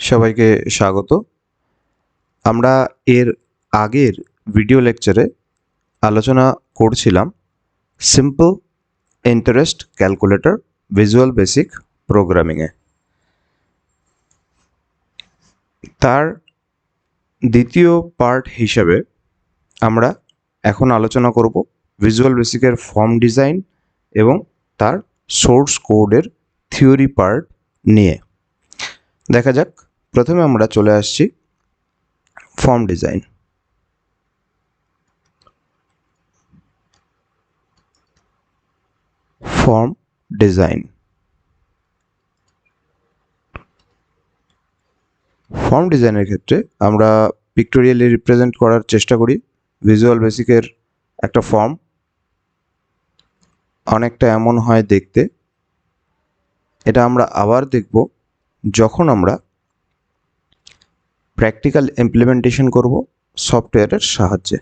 সবাইকে স্বাগত। আমরা এর আগের ভিডিও লেকচারে আলোচনা করছিলাম simple interest calculator visual basic প্রোগ্রামিংয়ে। তার দ্বিতীয় পার্ট হিসাবে আমরা এখন আলোচনা করব ভিজুয়াল বেসিকের ফর্ম ডিজাইন এবং তার সোর্স কোডের থিওরি পার্ট নিয়ে। দেখা যাক, প্রথমে আমরা চলে আসছি form design. Form design form ডিজাইনের ক্ষেত্রে আমরা পিক্টোরিয়ালি রিপ্রেজেন্ট করার চেষ্টা করি ভিজুয়াল বেসিকের একটা ফর্ম। অনেকটা এমন হয় দেখতে। এটা আমরা আবার দেখব যখন আমরা প্র্যাকটিক্যাল ইমপ্লিমেন্টেশন করব সফটওয়্যারের সাহায্যে।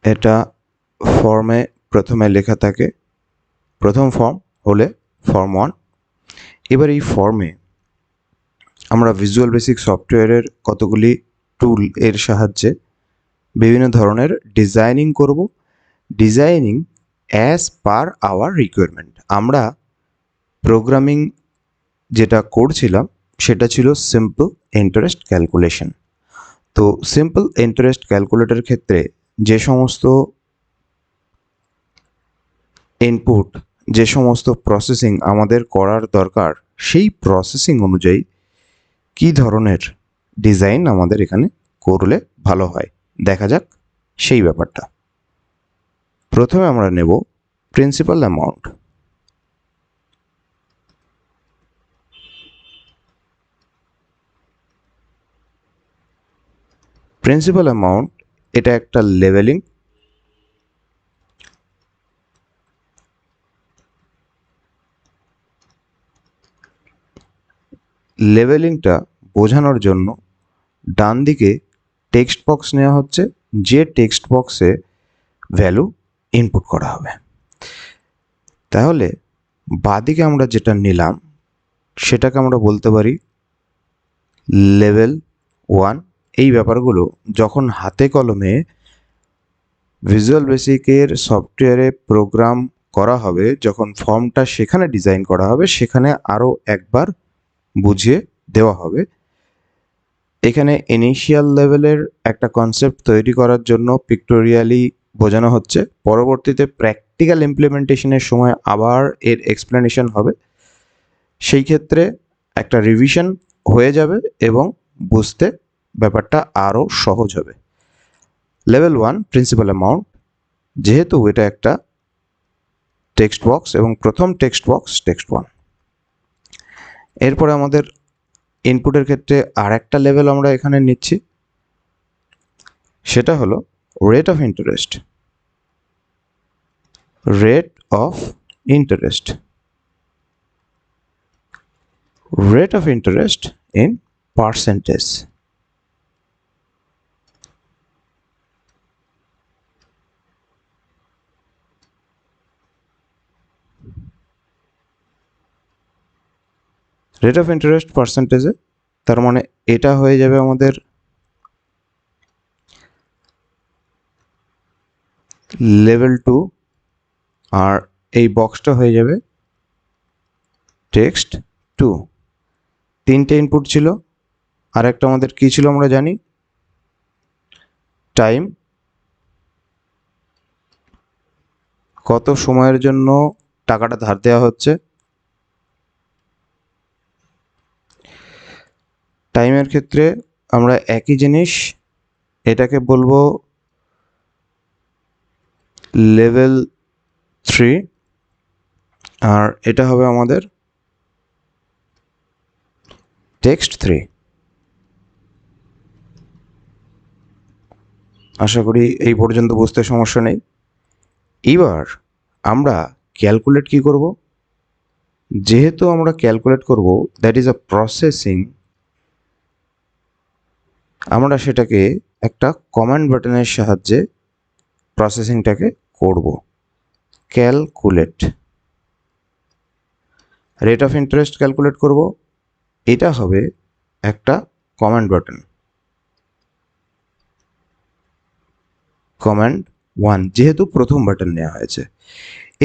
এটা ফর্মে প্রথমে লেখা থাকে, প্রথম ফর্ম হলে ফর্ম 1। এবার এই ফর্মে আমরা ভিজুয়াল বেসিক সফটওয়্যারের কতগুলি টুল এর সাহায্যে বিভিন্ন ধরনের ডিজাইনিং করব। Designing as per our requirement. আমরা প্রোগ্রামিং যেটা করছিলাম সেটা ছিল সিম্পল ইন্টারেস্ট ক্যালকুলেশন। তো সিম্পল ইন্টারেস্ট ক্যালকুলেটর ক্ষেত্রে যে সমস্ত ইনপুট, যে সমস্ত প্রসেসিং আমাদের করার দরকার, সেই প্রসেসিং অনুযায়ী কী ধরনের ডিজাইন আমাদের এখানে করলে ভালো হয়, দেখা যাক সেই ব্যাপারটা। প্রথমে আমরা নেব প্রিন্সিপাল অ্যামাউন্ট। প্রিন্সিপাল অ্যামাউন্ট এটা একটা লেভেলিং। লেভেলিংটা বোঝানোর জন্য ডান দিকে টেক্সট বক্স নেওয়া হচ্ছে, যে টেক্সট বক্সে ভ্যালু ইনপুট করা হবে। তাহলে বাঁদিকে আমরা যেটা নিলাম সেটাকে আমরা বলতে পারি লেভেল 1। এই ব্যাপারগুলো যখন হাতে কলমে ভিজুয়াল বেসিকের সফটওয়্যারে প্রোগ্রাম করা হবে, যখন ফর্মটা সেখানে ডিজাইন করা হবে, সেখানে আরও একবার বুঝিয়ে দেওয়া হবে। এখানে ইনিশিয়াল লেভেলের একটা কনসেপ্ট তৈরি করার জন্য পিক্টোরিয়ালি বোঝানো হচ্ছে, পরবর্তীতে প্র্যাকটিক্যাল ইমপ্লিমেন্টেশনের সময় আবার এর এক্সপ্লেনেশন হবে। সেই ক্ষেত্রে একটা রিভিশন হয়ে যাবে এবং বুঝতে ব্যাপারটা আরও সহজ হবে। লেভেল 1 প্রিন্সিপাল অ্যামাউন্ট, যেহেতু এটা একটা টেক্সট বক্স এবং প্রথম টেক্সট বক্স টেক্সট 1। এরপরে আমাদের ইনপুটের ক্ষেত্রে আর একটা লেভেল আমরা এখানে নিচ্ছি, সেটা হলো rate of interest. Rate of interest, rate of interest in percentage. Rate of interest পার্সেন্টেজে, তার মানে এটা হয়ে যাবে আমাদের লেভেল 2, আর এই বক্সটা হয়ে যাবে টেক্সট 2। তিনটে ইনপুট ছিল, আর একটা আমাদের কী ছিল আমরা জানি, টাইম, কত সময়ের জন্য টাকাটা ধার দেওয়া হচ্ছে। টাইমের ক্ষেত্রে আমরা একই জিনিস, এটাকে বলবো লেভেল 3, আর এটা হবে আমাদের টেক্সট 3। আশা করি এই পর্যন্ত বুঝতে সমস্যা নেই। এবার আমরা ক্যালকুলেট কি করব? যেহেতু আমরা ক্যালকুলেট করব, দ্যাট ইজ আ প্রসেসিং, আমরা সেটাকে একটা কমান্ড বাটনের সাহায্যে প্রসেসিংটাকে করব। Calculate, rate of interest calculate করব, এটা হবে একটা কমান্ড বাটন, কমান্ড 1, যেহেতু প্রথম বাটন নেওয়া হয়েছে।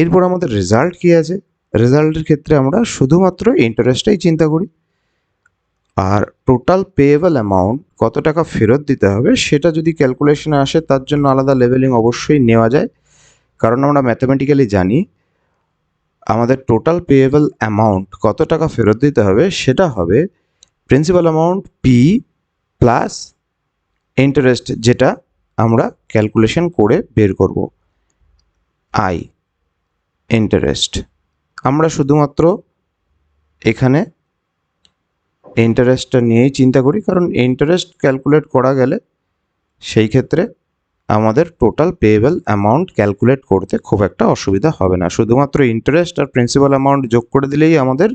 এরপর আমাদের রেজাল্ট কি আছে, রেজাল্টের ক্ষেত্রে আমরা শুধুমাত্র ইন্টারেস্টটাই চিন্তা করি, আর টোটাল পেয়েবল অ্যামাউন্ট কত টাকা ফেরত দিতে হবে সেটা যদি ক্যালকুলেশনে আসে তার জন্য আলাদা লেভেলিং অবশ্যই নেওয়া যায়, কারণ আমরা ম্যাথামেটিক্যালি জানি আমাদের টোটাল পেয়েবল অ্যামাউন্ট কত টাকা ফেরত দিতে হবে সেটা হবে principal amount P plus interest, যেটা আমরা ক্যালকুলেশন করে বের করব আই, ইন্টারেস্ট। আমরা শুধুমাত্র এখানে ইন্টারেস্টটা নিয়েই চিন্তা করি, কারণ ইন্টারেস্ট ক্যালকুলেট করা গেলে সেই ক্ষেত্রে আমাদের টোটাল পেয়েবল অ্যামাউন্ট ক্যালকুলেট করতে খুব একটা অসুবিধা হবে না, শুধুমাত্র ইন্টারেস্ট আর প্রিন্সিপাল অ্যামাউন্ট যোগ করে দিলেই আমাদের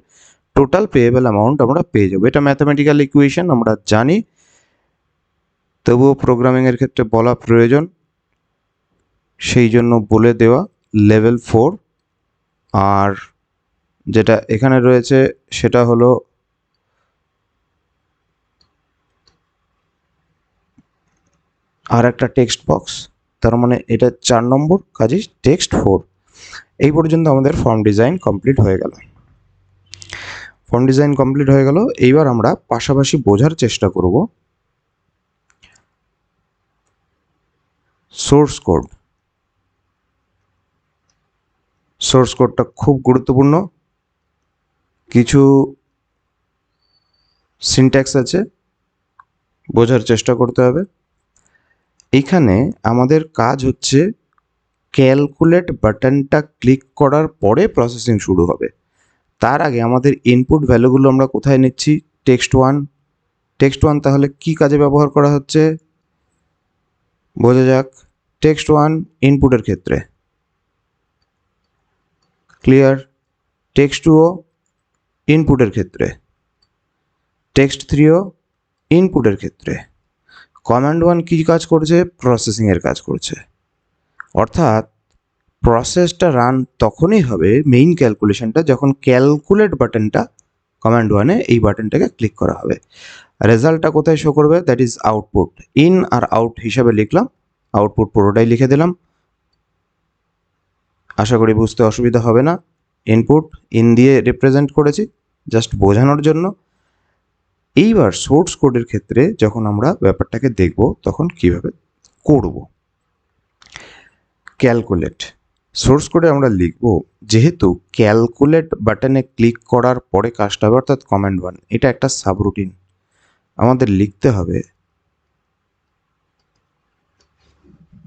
টোটাল পেয়েবল অ্যামাউন্ট আমরা পেয়ে যাবো। এটা ম্যাথামেটিক্যাল ইকুয়েশন আমরা জানি, তবুও প্রোগ্রামিংয়ের ক্ষেত্রে বলা প্রয়োজন, সেই জন্য বলে দেওয়া লেভেল 4। আর যেটা এখানে রয়েছে সেটা হলো আর একটা টেক্সট বক্স, তার মানে এটা 4 নম্বর, কাজেই টেক্সট 4। এই পর্যন্ত আমাদের ফর্ম ডিজাইন কমপ্লিট হয়ে গেল। ফর্ম ডিজাইন কমপ্লিট হয়ে গেল, এইবার আমরা পাশাপাশি বোঝার চেষ্টা করব সোর্স কোড। সোর্স কোডটা খুব গুরুত্বপূর্ণ, কিছু সিনট্যাক্স আছে, বোঝার চেষ্টা করতে হবে। এখানে আমাদের কাজ হচ্ছে ক্যালকুলেট বাটনটা ক্লিক করার পরে প্রসেসিং শুরু হবে। তার আগে আমাদের ইনপুট ভ্যালুগুলো আমরা কোথায় নিচ্ছি, টেক্সট 1। টেক্সট 1 তাহলে কি কাজে ব্যবহার করা হচ্ছে বোঝা যাক। টেক্সট 1 ইনপুটের ক্ষেত্রে, ক্লিয়ার। টেক্সট 2ও ইনপুটের ক্ষেত্রে, টেক্সট 3ও ইনপুটের ক্ষেত্রে। কমান্ড 1 কী কাজ করছে, প্রসেসিংয়ের কাজ করছে। অর্থাৎ প্রসেসটা রান তখনই হবে মেইন ক্যালকুলেশনটা যখন ক্যালকুলেট বাটনটা কমান্ড 1-এ এই বাটনটাকে ক্লিক করা হবে। রেজাল্টটা কোথায় শো করবে, দ্যাট ইজ আউটপুট। ইন আর আউট হিসাবে লিখলাম, আউটপুট পুরোটাই লিখে দিলাম, আশা করি বুঝতে অসুবিধা হবে না। ইনপুট ইন দিয়ে রিপ্রেজেন্ট করেছি জাস্ট বোঝানোর জন্য। এইবার সোর্স কোডের ক্ষেত্রে যখন আমরা ব্যাপারটাকে দেখব তখন কিভাবে করব। ক্যালকুলেট সোর্স কোডে আমরা লিখব, যেহেতু ক্যালকুলেট বাটনে ক্লিক করার পরে কাজটা হবে, অর্থাৎ কমান্ড 1, এটা একটা সাবরুটিন। আমাদের লিখতে হবে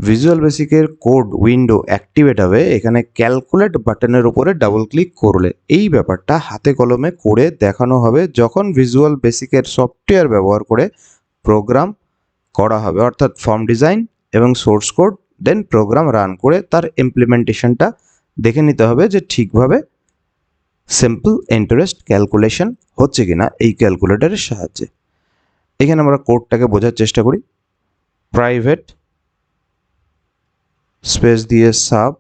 ভিজুয়াল বেসিকের কোড উইন্ডো অ্যাক্টিভেট হবে এখানে ক্যালকুলেট বাটনের উপরে ডাবল ক্লিক করলে। এই ব্যাপারটা হাতে কলমে করে দেখানো হবে যখন ভিজুয়াল বেসিকের সফটওয়্যার ব্যবহার করে প্রোগ্রাম করা হবে, অর্থাৎ ফর্ম ডিজাইন এবং সোর্স কোড, দেন প্রোগ্রাম রান করে তার ইমপ্লিমেন্টেশনটা দেখে নিতে হবে যে ঠিকভাবে সিম্পল ইন্টারেস্ট ক্যালকুলেশন হচ্ছে কিনা এই ক্যালকুলেটরের সাহায্যে। এখানে আমরা কোডটাকে বোঝার চেষ্টা করি। প্রাইভেট স্পেস দিয়ে সাব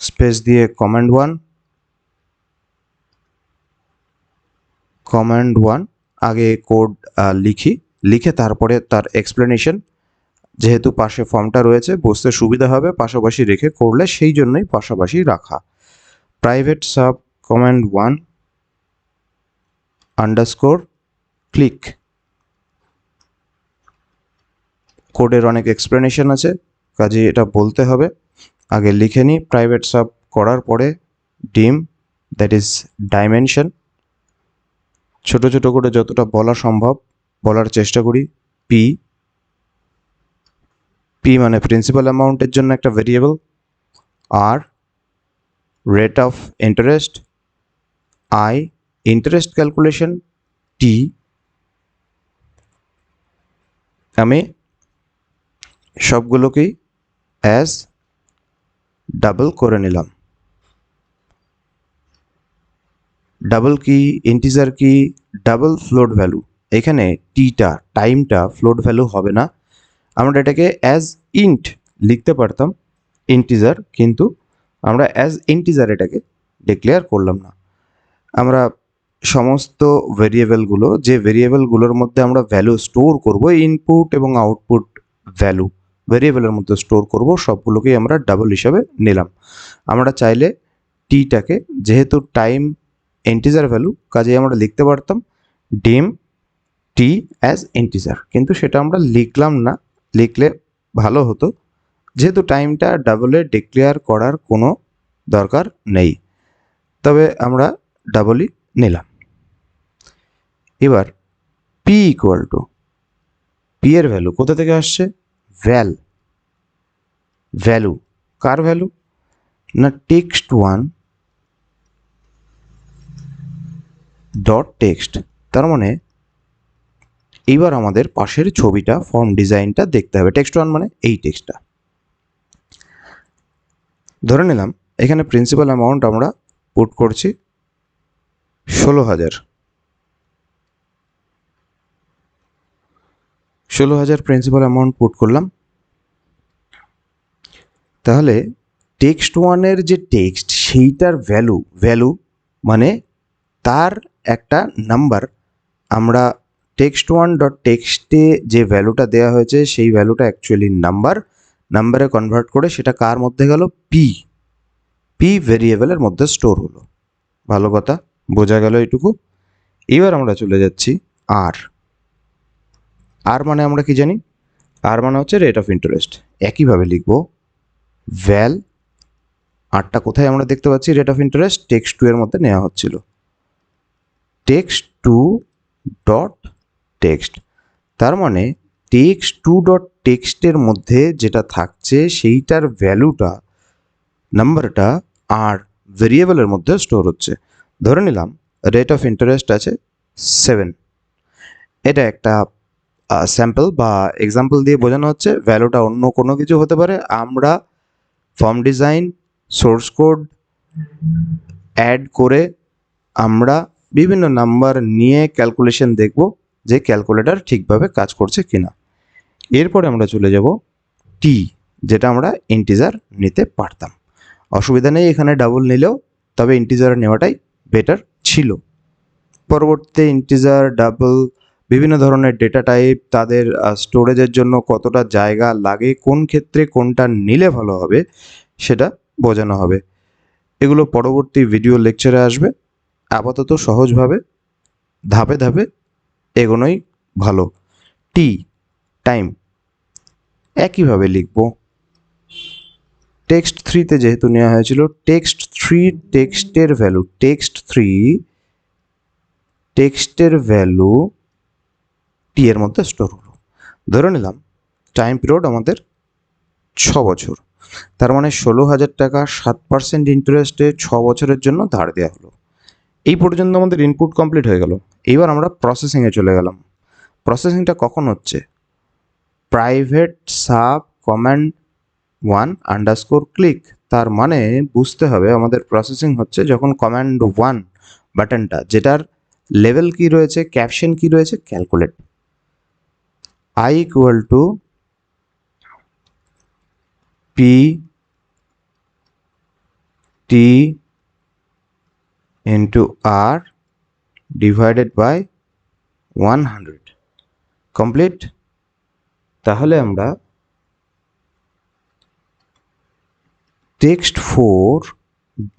স্পেস দিয়ে কমান্ড 1 আগে কোড লিখে তারপরে তার এক্সপ্লেনেশন, যেহেতু পাশে ফর্মটা রয়েছে বুঝতে সুবিধা হবে পাশাপাশি রেখে করলে, সেই জন্যই পাশাপাশি রাখা। Private sub command 1 underscore click. কোডের অনেক এক্সপ্লেনেশন আছে, কাজে এটা বলতে হবে, আগে লিখে নিই। প্রাইভেট সাব করার পরে ডিম, দ্যাট ইজ ডাইমেনশন, ছোট ছোট করে যতটা বলা সম্ভব বলার চেষ্টা করি। পি মানে প্রিন্সিপাল অ্যামাউন্টের জন্য একটা ভেরিয়েবল, আর rate of interest, I interest calculation, T আমি সবগুলোকেই অ্যাজ ডাবল করে নিলাম। ডাবল কি, ইন্টিজার কি, ডাবল ফ্লোট ভ্যালু। এখানে টিটা টাইমটা ফ্লোট ভ্যালু হবে না, আমরা এটাকে অ্যাজ ইন্ট লিখতে পারতাম ইন্টিজার, কিন্তু আমরা অ্যাজ ইন্টিজার এটাকে ডিক্লেয়ার করলাম না। আমরা সমস্ত ভেরিয়েবলগুলো, যে ভেরিয়েবলগুলোর মধ্যে আমরা ভ্যালু স্টোর করব, ইনপুট এবং আউটপুট ভ্যালু ভেরিয়েবলের মধ্যে স্টোর করব, সবগুলোকেই আমরা ডাবল হিসাবে নিলাম। আমরা চাইলে টিটাকে, যেহেতু টাইম ইন্টিজার ভ্যালু, কাজেই আমরা লিখতে পারতাম ডিম টি অ্যাজ ইন্টিজার, কিন্তু সেটা আমরা লিখলাম না, লিখলে ভালো হতো, যেহেতু টাইমটা ডাবলে ডিক্লেয়ার করার কোনো দরকার নেই, তবে আমরা ডাবলই নিলাম। এবার পি ইকুয়াল টু, পি এর ভ্যালু কোথা থেকে আসছে? ভ্যালু কার ভ্যালু? না টেক্সট ওয়ান ডট টেক্সট। তার মানে এইবার আমাদের পাশের ছবিটা, ফর্ম ডিজাইনটা দেখতে হবে। টেক্সট ওয়ান মানে এই টেক্সটটা। ধরে নিলাম এখানে প্রিন্সিপাল অ্যামাউন্ট আমরা পুট করছি 16,000। 16,000 প্রিন্সিপাল অ্যামাউন্ট পুট করলাম। তাহলে টেক্সট ওয়ানের যে টেক্সট, সেইটার ভ্যালু মানে তার একটা নাম্বার, আমরা টেক্সট ওয়ান ডট টেক্সটে যে ভ্যালুটা দেওয়া হয়েছে সেই ভ্যালুটা অ্যাকচুয়ালি নাম্বারে কনভার্ট করে সেটা কার মধ্যে গেল? পি ভেরিয়েবলের মধ্যে স্টোর হলো। ভালো কথা, বোঝা গেল এইটুকু। এবার আমরা চলে যাচ্ছি আর মানে আমরা কি জানি? আর মানে হচ্ছে রেট অফ ইন্টারেস্ট। একইভাবে লিখব আরটা কোথায় আমরা দেখতে পাচ্ছি? Rate of interest text to এর মধ্যে নেওয়া হচ্ছিল। টেক্সট টু ডট টেক্সট, তার মানে টেক্সট টু ডট টেক্সটের মধ্যে যেটা থাকছে সেইটার ভ্যালুটা, নাম্বারটা আর ভেরিয়েবলের মধ্যে স্টোর হচ্ছে। ধরে নিলাম রেট অফ ইন্টারেস্ট আছে 7। এটা একটা স্যাম্পল বা এক্সাম্পল দিয়ে বোঝানো হচ্ছে, ভ্যালুটা অন্য কোনো কিছু হতে পারে। আমরা form design, source code add করে আমরা বিভিন্ন নাম্বার নিয়ে ক্যালকুলেশন দেখব যে ক্যালকুলেটর ঠিকভাবে কাজ করছে কিনা। এরপরে আমরা চলে যাব টি, যেটা আমরা ইন্টিজার নিতে পারতাম, অসুবিধা নেই এখানে ডাবল নিলেও, তবে ইন্টিজার নেওয়াটাই বেটার ছিল। পরবর্তীতে ইন্টিজার, ডাবল, বিভিন্ন ধরনের ডেটা টাইপ, তাদের স্টোরেজের জন্য কতটা জায়গা লাগে, কোন ক্ষেত্রে কোনটা নিলে ভালো হবে সেটা বোঝানো হবে। এগুলো পরবর্তী ভিডিও লেকচারে আসবে। আপাতত সহজভাবে ধাপে ধাপে এগোনোই ভালো। টাইম একইভাবে লিখব। টেক্সট থ্রিতে যেহেতু নেওয়া হয়েছিল, টেক্সট থ্রি টেক্সটের ভ্যালু টি এর মধ্যে স্টোর হলো। ধরে নিলাম টাইম পিরিয়ড আমাদের 6 বছর, তার মানে 16,000 টাকা 7% ইন্টারেস্টে 6 বছরের জন্য ধার দেওয়া হলো। এই পর্যন্ত আমাদের ইনপুট কমপ্লিট হয়ে গেল। এইবার আমরা প্রসেসিংয়ে চলে গেলাম। প্রসেসিংটা কখন হচ্ছে? Private sub command 1 underscore click. তার মানে বুঝতে হবে আমাদের প্রসেসিং হচ্ছে যখন কমান্ড 1 বাটনটা, যেটার লেভেল কি রয়েছে, ক্যাপশন কি রয়েছে, calculate, I equal to P T into R divided by 100 complete. তাহলে আমরা টেক্সট 4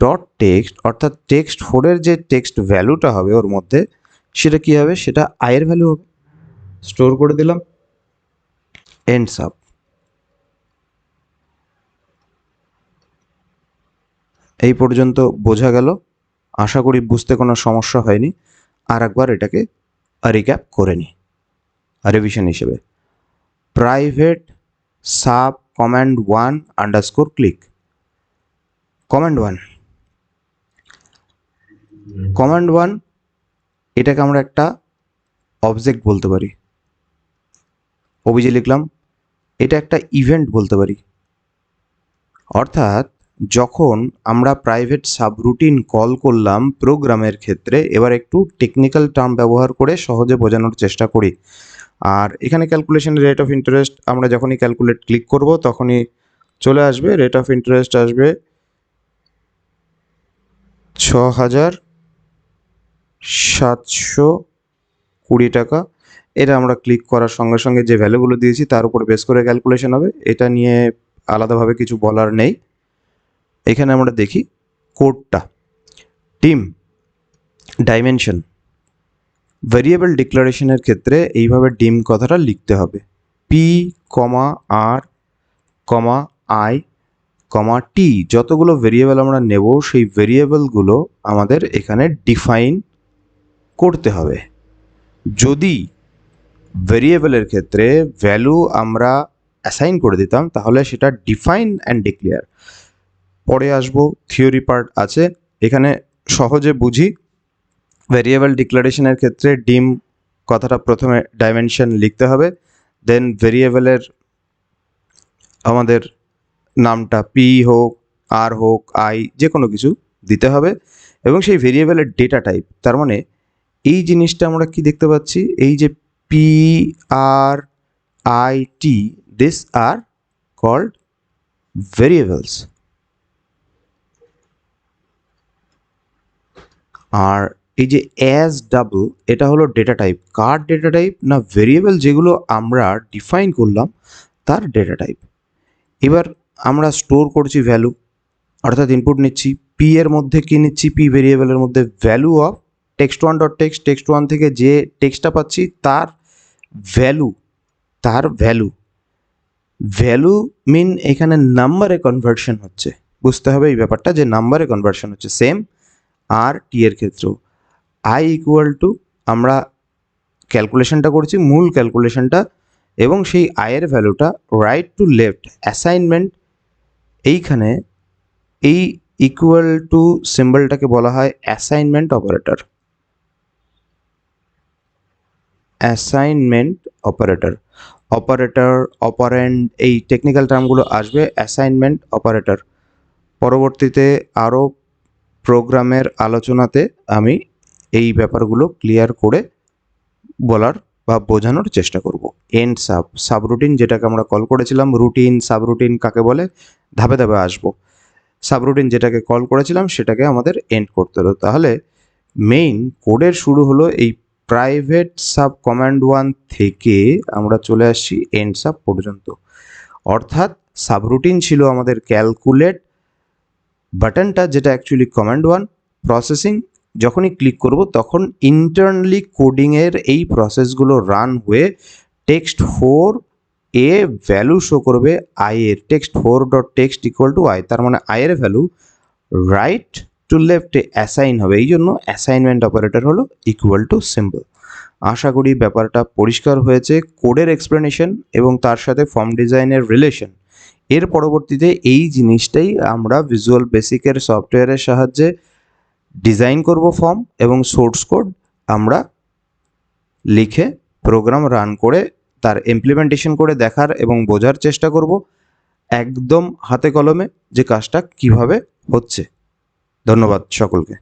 ডট টেক্সট, অর্থাৎ টেক্সট 4-এর যে টেক্সট ভ্যালুটা হবে ওর মধ্যে, সেটা কি হবে? সেটা আয়ের ভ্যালু হবে। স্টোর করে দিলাম, এন্ডস আপ। এই পর্যন্ত বোঝা গেল? আশা করি বুঝতে কোনো সমস্যা হয়নি। আর একবার এটাকে রিক্যাপ করে নিই রিভিশন হিসেবে। Private sub command 1 underscore click. Command 1 এটাকে আমরা একটা অবজেক্ট বলতে পারি, ওবিজে লিখলাম। এটা একটা ইভেন্ট বলতে পারি, অর্থাৎ যখন আমরা প্রাইভেট সাবরুটিন কল করলাম প্রোগ্রামের ক্ষেত্রে, এবার একটু টেকনিক্যাল টার্ম ব্যবহার করে সহজে বোঝানোর চেষ্টা করি। আর এখানে ক্যালকুলেশনের রেট অফ ইন্টারেস্ট, আমরা যখনই ক্যালকুলেট ক্লিক করব তখনই চলে আসবে, রেট অফ ইন্টারেস্ট আসবে 6,720 টাকা। এটা আমরা ক্লিক করার সঙ্গে সঙ্গে যে ভ্যালুগুলো দিয়েছি তার উপর বেস করে ক্যালকুলেশন হবে। এটা নিয়ে আলাদাভাবে কিছু বলার নেই। এখানে আমরা দেখি কোডটা। টিম ডাইমেনশন ভেরিয়েবল ডিক্লারেশনের ক্ষেত্রে এইভাবে ডিম কথাটা লিখতে হবে, P comma R comma I কমা টি। যতগুলো ভেরিয়েবল আমরা নেব সেই ভেরিয়েবলগুলো আমাদের এখানে ডিফাইন করতে হবে। যদি ভেরিয়েবলের ক্ষেত্রে ভ্যালু আমরা অ্যাসাইন করে দিতাম তাহলে সেটা ডিফাইন অ্যান্ড ডিক্লেয়ার। পরে আসবো, থিওরি পার্ট আছে। এখানে সহজে বুঝি। ভেরিয়েবল ডিক্লারেশনের ক্ষেত্রে ডিম কথাটা প্রথমে ডাইমেনশন লিখতে হবে, দেন ভেরিয়েবলের আমাদের নামটা পি হোক আর হোক আই যে কোনো কিছু দিতে হবে, এবং সেই ভেরিয়েবলের ডেটা টাইপ, তার মানে এই জিনিসটা আমরা কি দেখতে পাচ্ছি, এই যে P R I T, this are called variables. আর এই যে অ্যাজ ডাবল, এটা হলো ডেটা টাইপ। কার ডেটা টাইপ? না, ভেরিয়েবল যেগুলো আমরা ডিফাইন করলাম তার ডেটা টাইপ। এবার আমরা স্টোর করছি ভ্যালু, অর্থাৎ ইনপুট নিচ্ছি। পি এর মধ্যে কি নিচ্ছি? পি ভেরিয়েবলের মধ্যে value of text one dot text. Text one থেকে যে টেক্সটটা পাচ্ছি তার ভ্যালু, ভ্যালু মিন এখানে নাম্বারে কনভার্সন হচ্ছে। বুঝতে হবে এই ব্যাপারটা যে নাম্বারে কনভার্সন হচ্ছে। সেম আর টি এর ক্ষেত্রেও আই ইকুয়াল টু, আমরা ক্যালকুলেশনটা করছি, মূল ক্যালকুলেশনটা, এবং সেই আয়ের ভ্যালুটা রাইট টু লেফট অ্যাসাইনমেন্ট। এইখানে এই ইকুয়াল টু সিম্বলটাকে বলা হয় assignment operator. Assignment operator, operator, operand, এই টেকনিক্যাল টার্মগুলো আসবে। অ্যাসাইনমেন্ট অপারেটর পরবর্তীতে আরও প্রোগ্রামের আলোচনাতে আমি এই ব্যাপারগুলো ক্লিয়ার করে বলার বা বোঝানোর চেষ্টা করব। এন্ড সাবরুটিন যেটাকে আমরা কল করেছিলাম, রুটিন, সাবরুটিন কাকে বলে ধাপে ধাপে আসবো। সাবরুটিন যেটাকে কল করেছিলাম সেটাকে আমাদের এন্ড করতে হলো। তাহলে মেইন কোডের শুরু হলো এই প্রাইভেট সাব কমান্ড 1 থেকে আমরা চলে আসছি এন্ড সাব পর্যন্ত। অর্থাৎ সাবরুটিন ছিল আমাদের ক্যালকুলেট বাটনটা, যেটা অ্যাকচুয়ালি কমান্ড 1। প্রসেসিং যখনই ক্লিক করব তখন ইন্টারনালি কোডিংয়ের এই প্রসেসগুলো রান হয়ে টেক্সট 4 এ ভ্যালু শো করবে আই এর। Text 4 dot text equal to I, তার মানে আই এর ভ্যালু রাইট টু লেফটে অ্যাসাইন হবে। এই জন্য অ্যাসাইনমেন্ট অপারেটর হলো ইকুয়াল টু সিম্বল। আশা করি ব্যাপারটা পরিষ্কার হয়েছে। কোডের এক্সপ্লেনেশন এবং তার সাথে ফর্ম ডিজাইনের রিলেশন, এর পরবর্তীতে এই জিনিসটাই আমরা ভিজুয়াল বেসিকের সফটওয়্যারের সাহায্যে ডিজাইন করব ফর্ম, এবং সোর্স কোড আমরা লিখে প্রোগ্রাম রান করে তার ইমপ্লিমেন্টেশন করে দেখার এবং বোঝার চেষ্টা করব একদম হাতে কলমে যে কাজটা কিভাবে হচ্ছে। ধন্যবাদ সকলকে।